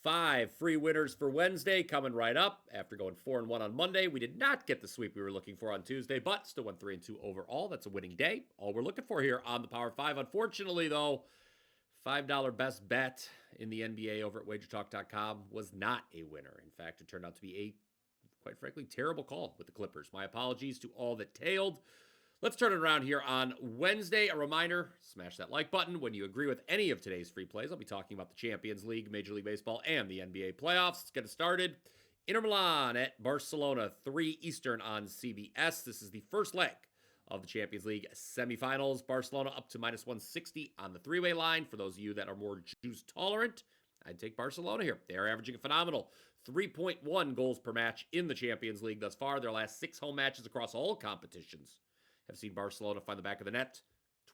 5 free winners for Wednesday coming right up. After going 4-1 on Monday, we did not get the sweep we were looking for on Tuesday, but still went 3-2 overall. That's a winning day. All we're looking for here on the Power 5. Unfortunately, though, $5 best bet in the NBA over at WagerTalk.com was not a winner. In fact, it turned out to be a, quite frankly, terrible call with the Clippers. My apologies to all that tailed. Let's turn it around here on Wednesday. A reminder, smash that like button when you agree with any of today's free plays. I'll be talking about the Champions League, Major League Baseball, and the NBA playoffs. Let's get it started. Inter Milan at Barcelona, 3 Eastern on CBS. This is the first leg of the Champions League semifinals. Barcelona up to minus 160 on the three-way line. For those of you that are more juice tolerant, I'd take Barcelona here. They are averaging a phenomenal 3.1 goals per match in the Champions League thus far. Their last 6 home matches across all competitions have seen Barcelona find the back of the net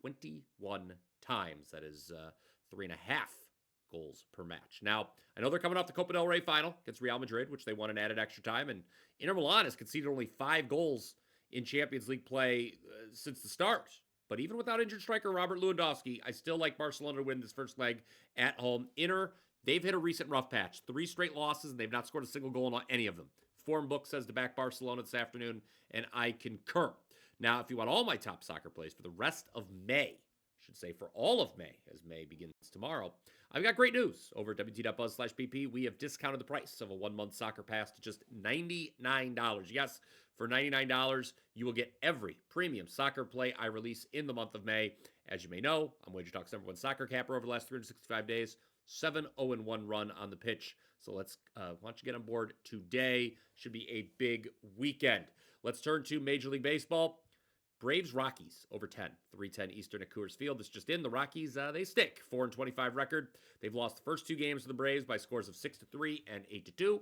21 times. That is 3.5 goals per match. Now, I know they're coming off the Copa del Rey final against Real Madrid, which they won in added extra time, and Inter Milan has conceded only 5 goals in Champions League play since the start. But even without injured striker Robert Lewandowski, I still like Barcelona to win this first leg at home. Inter, they've hit a recent rough patch. 3 straight losses, and they've not scored a single goal on any of them. Form book says to back Barcelona this afternoon, and I concur. Now, if you want all my top soccer plays for the rest of May, I should say for all of May, as May begins tomorrow, I've got great news. Over at WT.buzz/PP, we have discounted the price of a 1-month soccer pass to just $99. Yes, for $99, you will get every premium soccer play I release in the month of May. As you may know, I'm WagerTalk's #1 soccer capper over the last 365 days. 7-0-1 run on the pitch. So let's, why don't you get on board today? Should be a big weekend. Let's turn to Major League Baseball. Braves Rockies over 10, 3:10 Eastern at Coors Field. This just in. The Rockies, they stink. 4-25 record. They've lost the first 2 games to the Braves by scores of 6-3 and 8-2.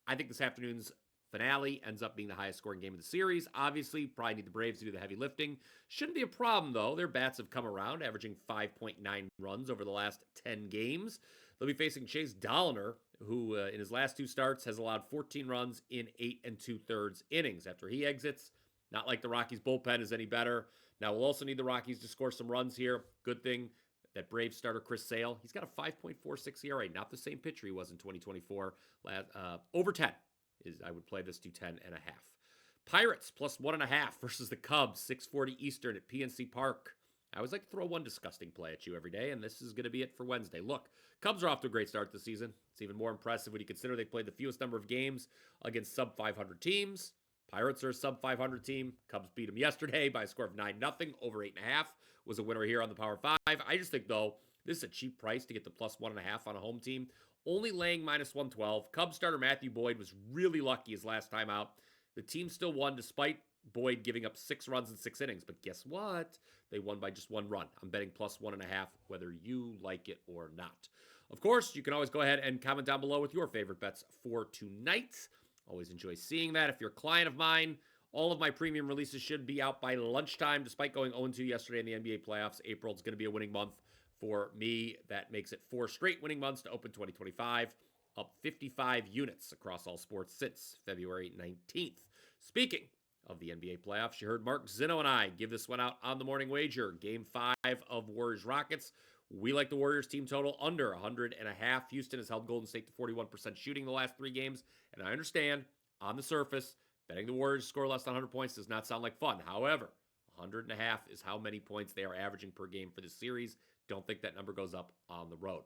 I think this afternoon's finale ends up being the highest scoring game of the series. Obviously, probably need the Braves to do the heavy lifting. Shouldn't be a problem, though. Their bats have come around, averaging 5.9 runs over the last 10 games. They'll be facing Chase Dollner, who in his last 2 starts has allowed 14 runs in 8 2/3 innings. After he exits, not like the Rockies' bullpen is any better. Now, we'll also need the Rockies to score some runs here. Good thing that Braves starter Chris Sale, he's got a 5.46 ERA, not the same pitcher he was in 2024. Over 10 is, I would play this to 10.5. Pirates plus 1.5 versus the Cubs, 6:40 Eastern at PNC Park. I always like to throw one disgusting play at you every day, and this is going to be it for Wednesday. Look, Cubs are off to a great start this season. It's even more impressive when you consider they played the fewest number of games against sub-500 teams. Pirates are a sub-500 team. Cubs beat them yesterday by a score of 9-0. Over 8.5 was a winner here on the Power 5. I just think, though, this is a cheap price to get the plus 1.5 on a home team. Only laying minus 112. Cubs starter Matthew Boyd was really lucky his last time out. The team still won despite Boyd giving up 6 runs in 6 innings. But guess what? They won by just 1 run. I'm betting plus 1.5, whether you like it or not. Of course, you can always go ahead and comment down below with your favorite bets for tonight. Always enjoy seeing that. If you're a client of mine, all of my premium releases should be out by lunchtime. Despite going 0-2 yesterday in the NBA playoffs, April is going to be a winning month for me. That makes it 4 straight winning months to open 2025, up 55 units across all sports since February 19th. Speaking of the NBA playoffs, you heard Mark Zinno and I give this one out on the morning wager. Game 5 of Warriors Rockets. We like the Warriors team total under 100.5. Houston has held Golden State to 41% shooting the last 3 games. And I understand, on the surface, betting the Warriors score less than 100 points does not sound like fun. However, 100.5 is how many points they are averaging per game for this series. Don't think that number goes up on the road.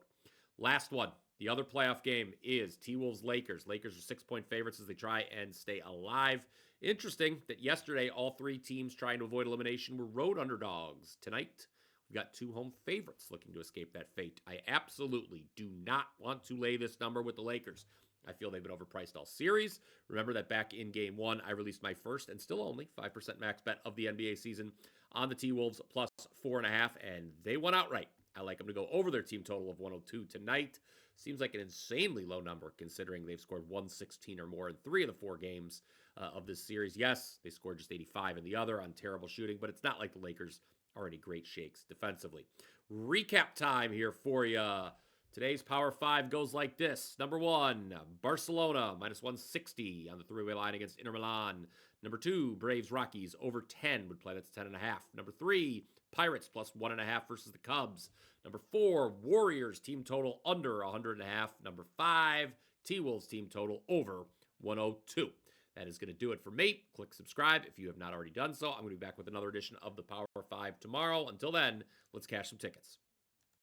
Last one. The other playoff game is T-Wolves Lakers. Lakers are 6-point favorites as they try and stay alive. Interesting that yesterday all 3 teams trying to avoid elimination were road underdogs. Tonight, we've got 2 home favorites looking to escape that fate. I absolutely do not want to lay this number with the Lakers. I feel they've been overpriced all series. Remember that back in Game 1, I released my first and still only 5% max bet of the NBA season on the T-Wolves plus 4.5, and they won outright. I like them to go over their team total of 102 tonight. Seems like an insanely low number considering they've scored 116 or more in 3 of the 4 games of this series. Yes, they scored just 85 in the other on terrible shooting, but it's not like the Lakers are any great shakes defensively. Recap time here for you. Today's Power 5 goes like this. Number 1, Barcelona, minus 160 on the three-way line against Inter Milan. Number 2, Braves Rockies, over 10 would play. That's 10.5. Number 3, Pirates plus 1.5 versus the Cubs. Number 4, Warriors team total under 100.5. Number 5, T-Wolves team total over 102. That is going to do it for me. Click subscribe if you have not already done so. I'm going to be back with another edition of the Power 5 tomorrow. Until then, let's cash some tickets.